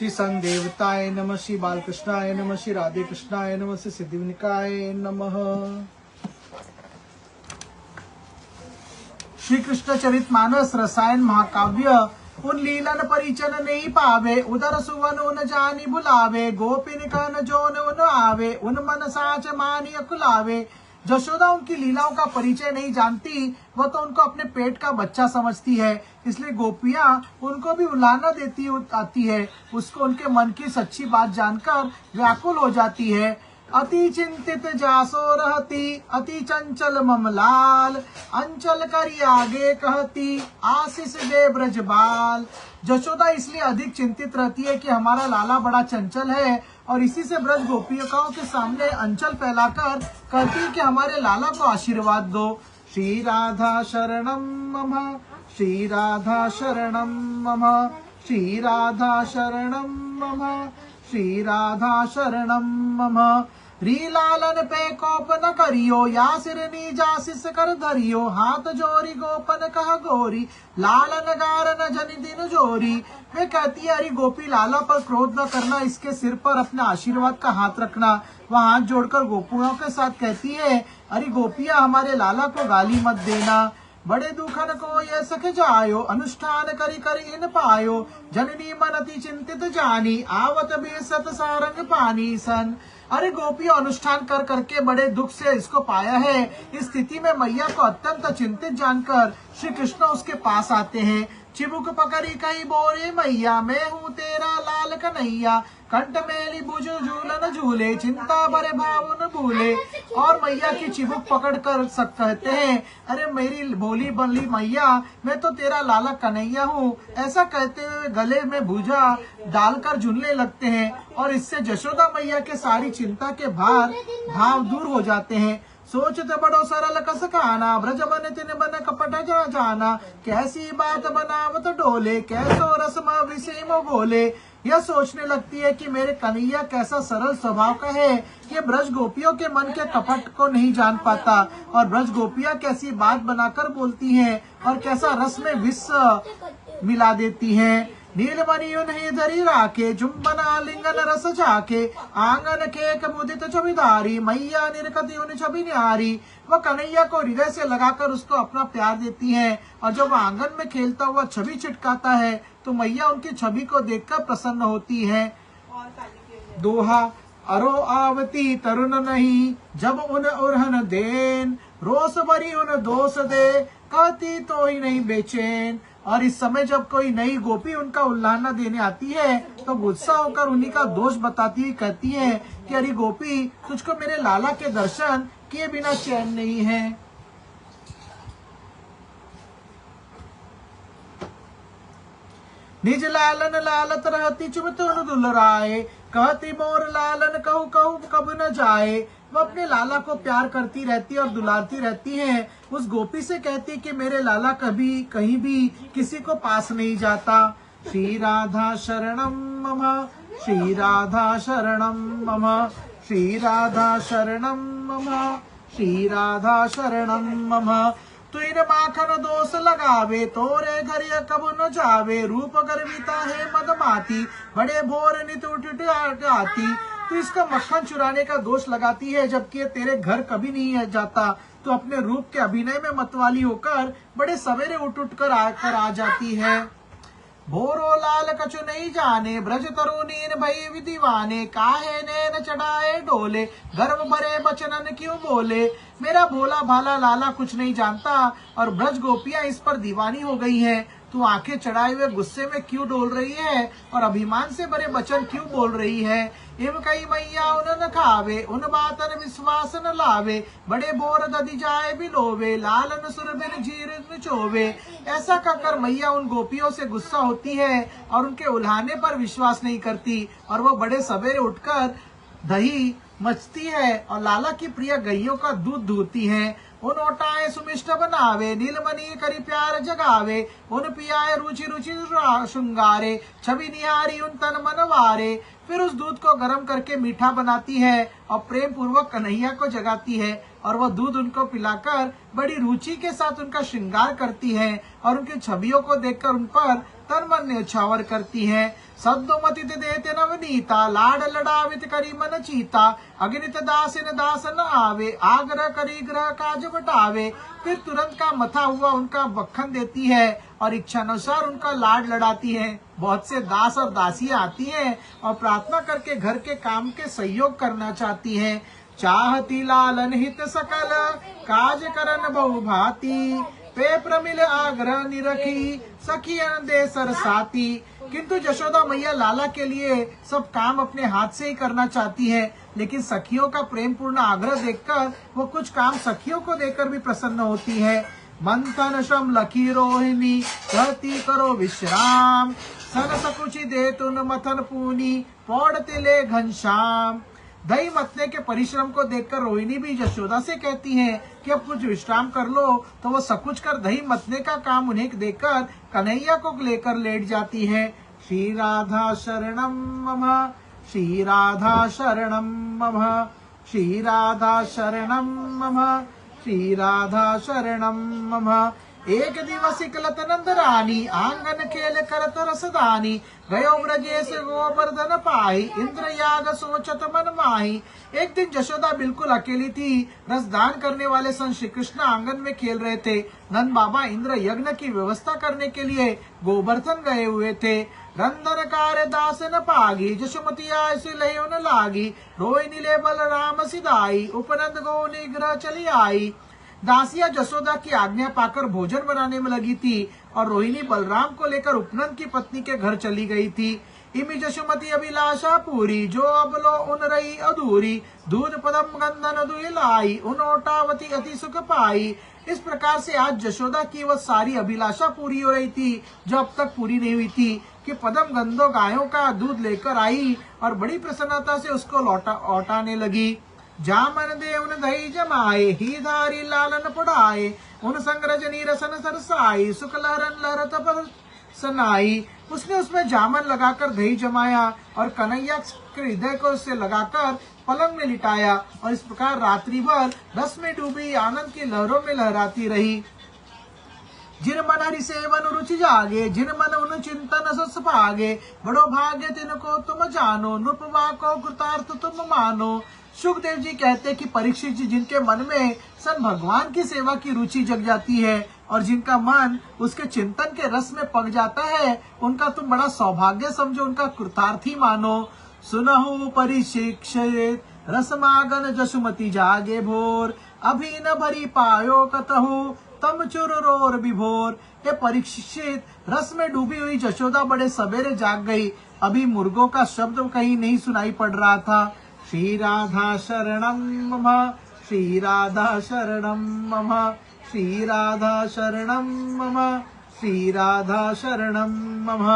श्री संघ देवताय नमः, श्री बालकृष्णाय नमः, श्री राधे कृष्णाय नमः, श्री सिद्धिविनायकाय नमः। श्री कृष्ण चरितमानस रसायन महाकाव्य उन लीलन परिचन नहीं पावे, उदर सुवन उन जानी बुलावे, गोपिन कन जोन उन आवे, उन मन साच मानी अकुलावे। जशोदा उनकी लीलाओं का परिचय नहीं जानती, वह तो उनको अपने पेट का बच्चा समझती है, इसलिए गोपियां उनको भी उलाहना देती आती है। उसको उनके मन की सच्ची बात जानकर व्याकुल हो जाती है। अति चिंतित जासो रहती, अति चंचल ममलाल, अंचल करी आगे कहती, आशीष दे ब्रजबाल। जशोदा इसलिए अधिक चिंतित रहती है कि हमारा लाला बड़ा चंचल है, और इसी से ब्रज गोपिकाओं के सामने अंचल फैलाकर कहती है कि हमारे लाला को आशीर्वाद दो। श्री राधा शरणम मम, श्री राधा शरणम मम, श्री राधा शरणम मम, श्री राधा शरणम मम। री लालन पे कोप न करियो, या सिर नीजासिस कर धरियो, हाथ जोरी गोपन कह गोरी, लालन गारन जनि दिन जोरी। वे कहती है, अरे गोपी लाला पर क्रोध न करना, इसके सिर पर अपने आशीर्वाद का हाथ रखना। वह हाथ जोड़कर गोपियों के साथ कहती है, अरे गोपिया हमारे लाला को गाली मत देना। बड़े दुखन को ये सख जायो, अनुष्ठान करी करी इन पायो, जननी मन अति चिंतित जानी, आवत भी सत सारंग पानी सन। अरे गोपियों अनुष्ठान कर करके बड़े दुख से इसको पाया है। इस स्थिति में मैया को अत्यंत चिंतित जानकर श्री कृष्ण उसके पास आते हैं। चिबुक पकड़ी कई बोरे मैया, मैं हूँ तेरा लाल कन्हैया, कंठ मेली बुझ झूलन झूले, चिंता बरे भाव न भूले। और मैया की चिबुक पकड़ कर कहते हैं, अरे मेरी भोली बंली मैया, मैं तो तेरा लाला कन्हैया हूँ। ऐसा कहते हुए गले में भुजा डालकर झूलने लगते हैं, और इससे जशोदा मैया के सारी चिंता के भाव दूर हो जाते हैं। सोचते बड़ो सरल कस खाना, ब्रज बन तिन बन कपट जाना, कैसी बात बनावत डोले, कैसो रस्म विषेम बोले। यह सोचने लगती है कि मेरे कन्हैया कैसा सरल स्वभाव का है, कि ब्रज गोपियों के मन के कपट को नहीं जान पाता, और ब्रज गोपियां कैसी बात बनाकर बोलती हैं, और कैसा रस में विष मिला देती हैं। नीलमणि उन्हें धरी राके, चुंबन आलिंगन रस जाके, आंगन के मुदित छविधारी, मैया निरकती उन छवि न्यारी। वह कन्हैया को हृदय से लगाकर उसको अपना प्यार देती है, और जब वह आंगन में खेलता हुआ छवि चिटकाता है तो मैया उनकी छवि को देखकर प्रसन्न होती है। दोहा अरो आवती तरुण नहीं, जब उन उरहन देन, रोस भरी उन दोष दे, कहती तो ही नहीं बेचैन। और इस समय जब कोई नई गोपी उनका उल्लाहना देने आती है तो गुस्सा होकर उन्हीं का दोष बताती हुई कहती है कि अरे गोपी, तुझको मेरे लाला के दर्शन किए बिना चैन नहीं है। निज लालन लालत रहती चुमत उन दुलराए, कहती मोर लालन कहू कहू कब न जाए। वो अपने लाला को प्यार करती रहती और दुलारती रहती है। उस गोपी से कहती कि मेरे लाला कभी कहीं भी किसी को पास नहीं जाता। श्री राधा शरणम मम, श्री राधा शरणम मम, श्री राधा शरणम मम, श्री राधा शरणम मम। तुइन माखन दोष लगावे, तोरे घर कब न जावे, रूप गर्विता है मदमाती, बड़े भोर नित उठ आती। तो इसका मक्खन चुराने का दोष लगाती है, जबकि ये तेरे घर कभी नहीं जाता। तो अपने रूप के अभिनय में मतवाली होकर बड़े सवेरे उठ कर आ जाती है। भोरो लाल कछु नहीं जाने, ब्रज तरुणीन भई दीवाने, काहे नैन चढ़ाए डोले, गर्व भरे बचनन क्यों बोले। मेरा भोला भाला लाला कुछ नहीं जानता, और ब्रज गोपियां इस पर दीवानी हो गई हैं। तू आंखें चढ़ाए हुए गुस्से में क्यों डोल रही है, और अभिमान से भरे वचन क्यों बोल रही है। इम कई मैया उन न खावे, उन बातन विश्वास न लावे, बड़े बोर ददी जाए बिलोवे, लालन सुर बिन झीर चोवे। ऐसा कहकर मैया उन गोपियों से गुस्सा होती है और उनके उल्हाने पर विश्वास नहीं करती, और वो बड़े सवेरे उठकर दही मचती है और लाला की प्रिय गैयों का दूध दूहती है। उन ओटाए सुमिष्ट बनावे, नीलमणि करी प्यार जगावे, उन पियाए रुचि रुचि श्रृंगारे, छवि निहारी उन तन मनवारे। फिर उस दूध को गर्म करके मीठा बनाती है और प्रेम पूर्वक कन्हैया को जगाती है, और वह दूध उनको पिलाकर बड़ी रुचि के साथ उनका श्रृंगार करती है, और उनकी छवियों को देखकर उन पर तन मन न्यौछावर करती है। सद्दोमति देते नवनीता, लाड लड़ावित करी मन चीता। अग्नित दासिन दास न आवे, आग्रह करी ग्रह काज बटावे। फिर तुरंत का मथा हुआ उनका बखन देती है और इच्छानुसार उनका लाड लड़ाती है। बहुत से दास और दासियां आती हैं और प्रार्थना करके घर के काम के सहयोग करना चाहती हैं। चाहती लालन हित सकल, काज करन बहु भांति। पे प्रमिल आग्रह निरखी, सखियन दे सरसाती। किंतु यशोदा मैया लाला के लिए सब काम अपने हाथ से ही करना चाहती है, लेकिन सखियों का प्रेम पूर्ण आग्रह देखकर वो कुछ काम सखियों को देकर भी प्रसन्न होती है। मंथन श्रम लखी रोहिणी, कहती करो विश्राम। सन सकुचि दे तुन मथन पूनी, पौड़ते ले घनश्याम। दही मतने के परिश्रम को देखकर रोहिणी भी यशोदा से कहती है कि अब कुछ विश्राम कर लो, तो वो सकुच कर दही मतने का काम उन्हें देकर कन्हैया को लेकर लेट जाती है। श्री राधा शरणम मम, श्री राधा शरणम मम, श्री राधा शरणम मम, श्री राधा शरणम मम। एक दिवस कलत नंद रानी, आंगन खेल करत रसदानी। गयो ब्रजेश गोवर्धन पाई, इंद्र याग सोचत मन माही। एक दिन यशोदा बिल्कुल अकेली थी। रसदान करने वाले संत श्री कृष्ण आंगन में खेल रहे थे। नंद बाबा इंद्र यज्ञ की व्यवस्था करने के लिए गोवर्धन गए हुए थे। रंधन कार्य दास न पागी, जशुमती ऐसी लयो न लागी। रोहिणी ले बलराम सिधाई, उपनंद गो निग्रह चली आई। दासिया यशोदा की आज्ञा पाकर भोजन बनाने में लगी थी और रोहिणी बलराम को लेकर उपनंद की पत्नी के घर चली गई थी। इमि जशुमती अभिलाषा पूरी, जो अबलो उन रही अधूरी। दूध पदम गंधन दुई लाई, उन ओटावती अति सुख पाई। इस प्रकार से आज यशोदा की वह सारी अभिलाषा पूरी हो रही थी जो अब तक पूरी नहीं हुई थी कि पदम गंधो गायों का दूध लेकर आई और बड़ी प्रसन्नता से उसको लौटाने लगी। जामन देवन दही जमाए, ही धारी लालन पढ़ाए। उन संग्रज नीरसन सरसाई, सुख लहरन लहरत पर सनाई। उसने उसमें जामन लगाकर दही जमाया और कन्हैया के हृदय को उससे लगाकर पलंग में लिटाया और इस प्रकार रात्रि भर रस में डूबी आनंद की लहरों में लहराती रही। जिन मन हरि सेवन रुचि जागे, जिन मन उन चिंतन सस पागे। बड़ो भाग्य तिनको तुम जानो, नृपवा को कृतार्थ तुम मानो। सुखदेव जी कहते कि परीक्षित जी, जिनके मन में सन भगवान की सेवा की रुचि जग जाती है और जिनका मन उसके चिंतन के रस में पक जाता है, उनका तुम बड़ा सौभाग्य समझो, उनका कृतार्थी मानो। सुनहु परीक्षित रसमागन, जसुमती जागे भोर। अभी न भरी पायो कतहु, तम चुर रोर विभोर। ये परीक्षित, रस में डूबी हुई यशोदा बड़े सवेरे जाग गई। अभी मुर्गों का शब्द कहीं नहीं सुनाई पड़ रहा था। श्री राधा शरणम मम, श्री राधा शरणम मम, श्री राधा शरणम मम, श्री राधा शरणम मम।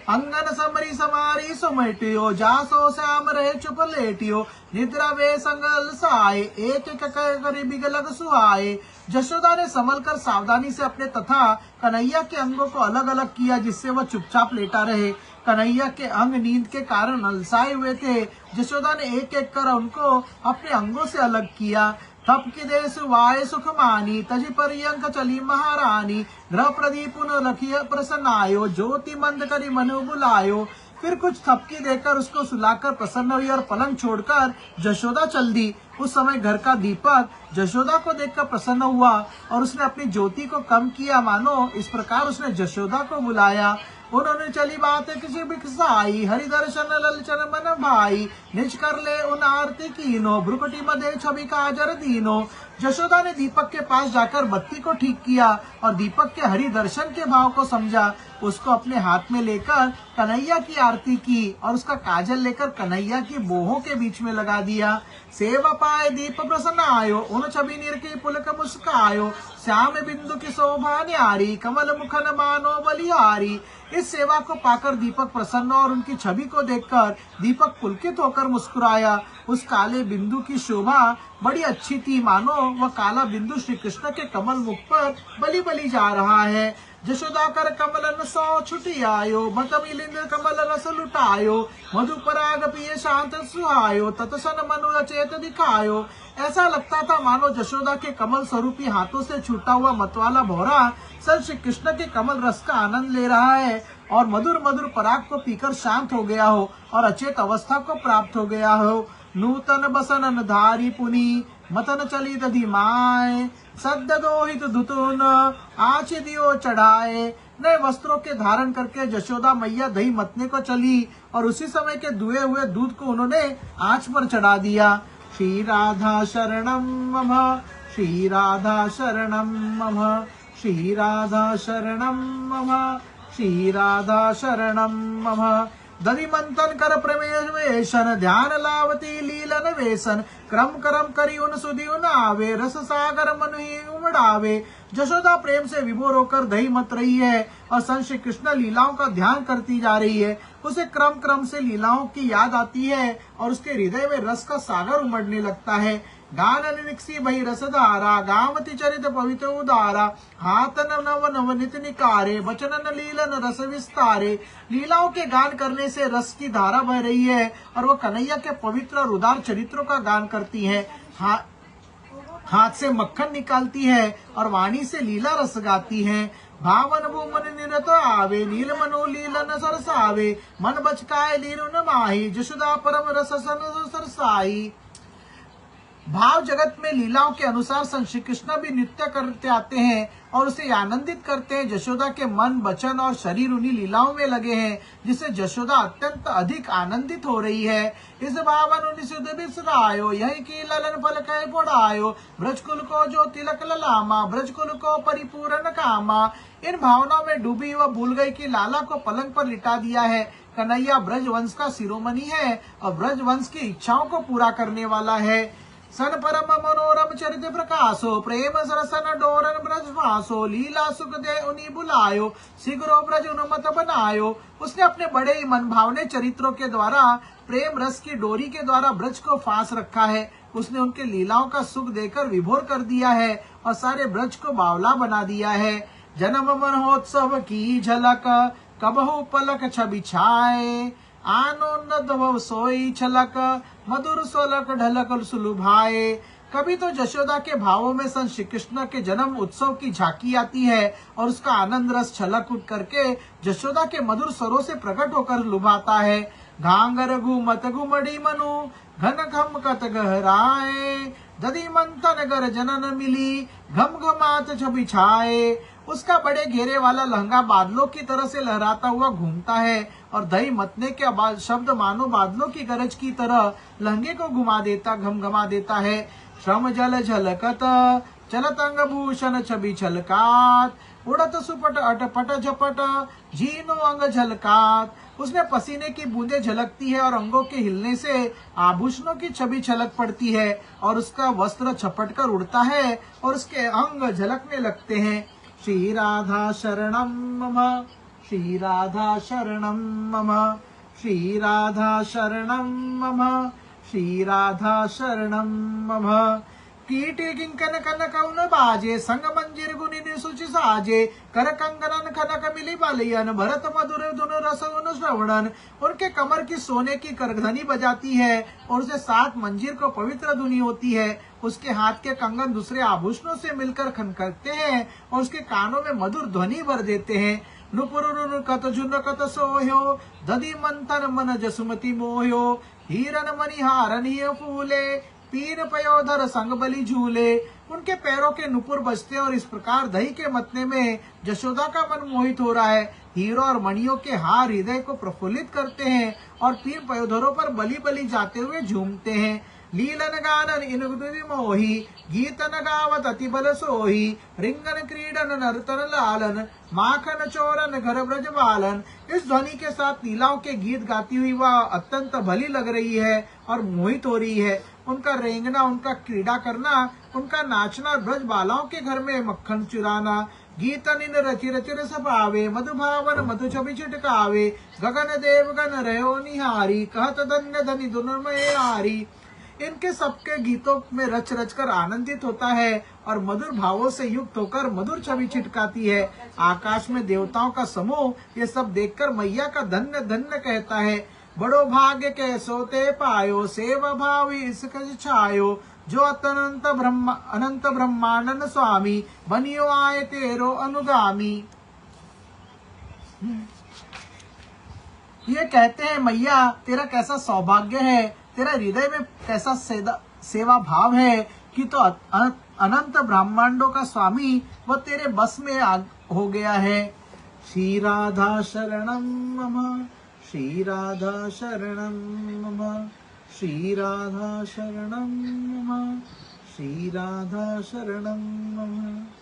अंगन समरी समारी सुमटियो, जासो श्याम रहे चुप लेटियो। निद्रा वे संगल साए, एक एक करी बिगलग सुहाए। यशोदा ने संभल कर सावधानी से अपने तथा कन्हैया के अंगों को अलग अलग किया, जिससे वह चुपचाप लेटा रहे। कन्हैया के अंग नींद के कारण अलसाए हुए थे। यशोदा ने एक एक कर उनको अपने अंगों से अलग किया। तप की देश वाय सुख मानी, तजी पर्यंक चली महारानी। ग्रह प्रदीप रखिय प्रसन्नायो, ज्योति मंद करी मनु बुलायो। फिर कुछ थपकी देकर उसको सुलाकर प्रसन्न हुई और पलंग छोड़कर यशोदा चल दी। उस समय घर का दीपक यशोदा को देखकर प्रसन्न हुआ और उसने अपनी ज्योति को कम किया, मानो इस प्रकार उसने यशोदा को बुलाया। उन्होंने चली बात किसी बिकसाई, हरि दर्शन ललचन मन भाई। निज कर ले उन आरती कीनो, भ्रुकुटी मध्य छवि काजर दीनो। यशोदा ने दीपक के पास जाकर बत्ती को ठीक किया और दीपक के हरि दर्शन के भाव को समझा। उसको अपने हाथ में लेकर कन्हैया की आरती की और उसका काजल लेकर कन्हैया की बोहों के बीच में लगा दिया। सेवा पाए दीप प्रसन्न आयो, उन छवि निरखी पुलक मुस्कायो। श्याम बिंदु की शोभा न्यारी, कमल मुखन मानो बलिहारी। इस सेवा को पाकर दीपक प्रसन्न और उनकी छवि को देखकर दीपक पुलकित होकर मुस्कुराया। उस काले बिंदु की शोभा बड़ी अच्छी थी, मानो वह काला बिंदु श्री कृष्ण के कमल मुख पर बली बली जा रहा है। यशोदा कर कमलन सौ छुटी आयो, मत मिलिंद कमल रस लुटायो। मधु पराग पिए शांत सुहायो, तत्सन मनु अचेत दिखायो। ऐसा लगता था मानो यशोदा के कमल स्वरूपी हाथों से छूटा हुआ मतवाला भौरा सर श्री कृष्ण के कमल रस का आनंद ले रहा है। और मधुर मधुर पराग को पीकर शांत हो गया हो और अचेत अवस्था को प्राप्त हो गया हो। नूतन बसनन धारी पुनि मतन चली दधि माए, सद्य दोहित धुतुन आच दियो चढ़ाए। नए वस्त्रों के धारण करके जशोदा मैया दही मतने को चली और उसी समय के दुए हुए दूध को उन्होंने आंच पर चढ़ा दिया। श्री राधा शरणम मम, श्री राधा शरणम मम, श्री राधा शरणम मम, श्री राधा शरणम मम। दधि मंथन कर प्रमेश वेशन, ध्यान लावती लीलन वेसन। क्रम करम करी उन सुधि उन आवे, रस सागर मन ही उमड़ावे। जशोदा प्रेम से विभोर होकर दही मत रही है और संत श्री कृष्ण लीलाओं का ध्यान करती जा रही है। उसे क्रम क्रम से लीलाओं की याद आती है और उसके हृदय में रस का सागर उमड़ने लगता है। गान निक्सी भई रसधारा, गावती चरित पवित्र उदारा। हाथ नव नव नित निकारे, वचनन लीलन रस विस्तारे। लीलाओं के गान करने से रस की धारा बह रही है और वह कन्हैया के पवित्र और उदार चरित्रों का गान करती है। हाथ से मक्खन निकालती है और वाणी से लीला रस गाती है। भावन भूमन निरत आवे, नील मनो लीलन सरसावे। मन बचकाए लीन माही, जशोदा परम रस सरसाई। भाव जगत में लीलाओं के अनुसार संत श्री कृष्ण भी नृत्य करते आते हैं और उसे आनंदित करते हैं। जशोदा के मन, वचन और शरीर उन्हीं लीलाओं में लगे हैं, जिससे जशोदा अत्यंत अधिक आनंदित हो रही है। इस भावन उन्नीस बिसरायो, यही की ललन फल कह पढ़ायो। ब्रजकुल को जो तिलक ललामा, ब्रजकुल को परिपूर्ण कामा। इन भावनाओं में डूबी वह भूल गई कि लाला को पलंग पर लिटा दिया है। कन्हैया ब्रजवंश का शिरोमणि है और ब्रजवंश की इच्छाओं को पूरा करने वाला है। सन परम मनोरम चरित प्रकाशो, प्रेम सरसन डोरन ब्रज फासो। लीला सुख दे उन्हीं बुलायो, शीघ्रो ब्रज उन्मत बनायो। उसने अपने बड़े ही मन भावने चरित्रों के द्वारा, प्रेम रस की डोरी के द्वारा ब्रज को फांस रखा है। उसने उनके लीलाओं का सुख देकर विभोर कर दिया है और सारे ब्रज को बावला बना दिया है। जन्म महोत्सव की झलक, कबहु पलक छवि छाए। आनंद सोई छलक, मधुर सोलक ढलक सुलभाए। कभी तो जशोदा के भावों में संत श्री कृष्ण के जन्म उत्सव की झांकी आती है और उसका आनंद रस छलक उठ करके जशोदा के मधुर स्वरों से प्रकट होकर लुभाता है। घांगर घूमत घुमड़ी मनु, घन घम कत गहराए। दधि मंथन गर जनन मिली, घम घमात छवि छाए। उसका बड़े घेरे वाला लहंगा बादलों की तरह से लहराता हुआ घूमता है और दही मतने के शब्द मानो बादलों की गरज की तरह लहंगे को घुमा देता, घमघमा देता है। श्रम जल झलकत, चलत अंग भूषण छवि छलकात। उड़त सुपट अटपट झपट, झीनो अंग झलकात। उसने पसीने की बूंदें झलकती है और अंगों के हिलने से आभूषणों की छवि छलक पड़ती है और उसका वस्त्र छपट कर उड़ता है और उसके अंग झलकने लगते हैं। श्री राधा शरणम मम, श्री राधा शरणम मम, श्री राधा शरणम मम, श्री राधा शरणम मम। कीटी किंकन कन कौन बाजे, संग मंजिर गुनि सुचि साजे। कर कंगनन खनक मिली बलियन, भरत मधुर धुन रस उन श्रवणन। उनके कमर की सोने की करधनी बजाती है और उसे 7 मंजिर को पवित्र धुनी होती है। उसके हाथ के कंगन दूसरे आभूषणों से मिलकर खनकते हैं और उसके कानों में मधुर ध्वनि भर देते हैं। नुपुर कत झुनकत सोह्यो, दधि मंथन मन जसुमति मोह्यो। हीरन मणिहारन फूले, पीन पयोधर संग बलि झूले। उनके पैरों के नुपुर बजते और इस प्रकार दही के मतने में जशोदा का मन मोहित हो रहा है। हीरों और मणियों के हार हृदय को प्रफुल्लित करते हैं और पीन पयोधरों पर बलि बलि जाते हुए झूमते हैं। लीलन गानन इनुगुदि मोही, गीतन गावत अति बल सोही। रिंगन क्रीडन नर्तन लालन, माखन चोरन घर ब्रज बालन। इस ध्वनि के साथ लीलाओं के गीत गाती हुई वह अत्यंत भली लग रही है और मोहित हो रही है। उनका रेंगना, उनका क्रीड़ा करना, उनका नाचना, ब्रज बालाओं के घर में मक्खन चुराना। गीतन इन रचि रचि रस पावे, मधुभावन मधु छवि छिटकावे। गगन देव गण रहो निहारी, कहत धन्य धनि दुर्मय नारी। इनके सबके गीतों में रच रच कर आनंदित होता है और मधुर भावों से युक्त होकर मधुर छवि छिटकाती है। आकाश में देवताओं का समूह ये सब देखकर मैया का धन्य धन्य कहता है। बड़ो भाग्य के सोते पायो, सेवा भावी इसक छायो। जो अनंत ब्रह्मानंद स्वामी, बनियो आए तेरो अनुगामी। ये कहते हैं मैया तेरा कैसा सौभाग्य है, तेरा हृदय में कैसा सेवा भाव है कि तो अनंत ब्रह्मांडों का स्वामी वो तेरे बस में हो गया है। श्री राधा शरणम मम, श्री राधा शरणम मम, श्री राधा शरणम मम, श्री राधा शरणम मम।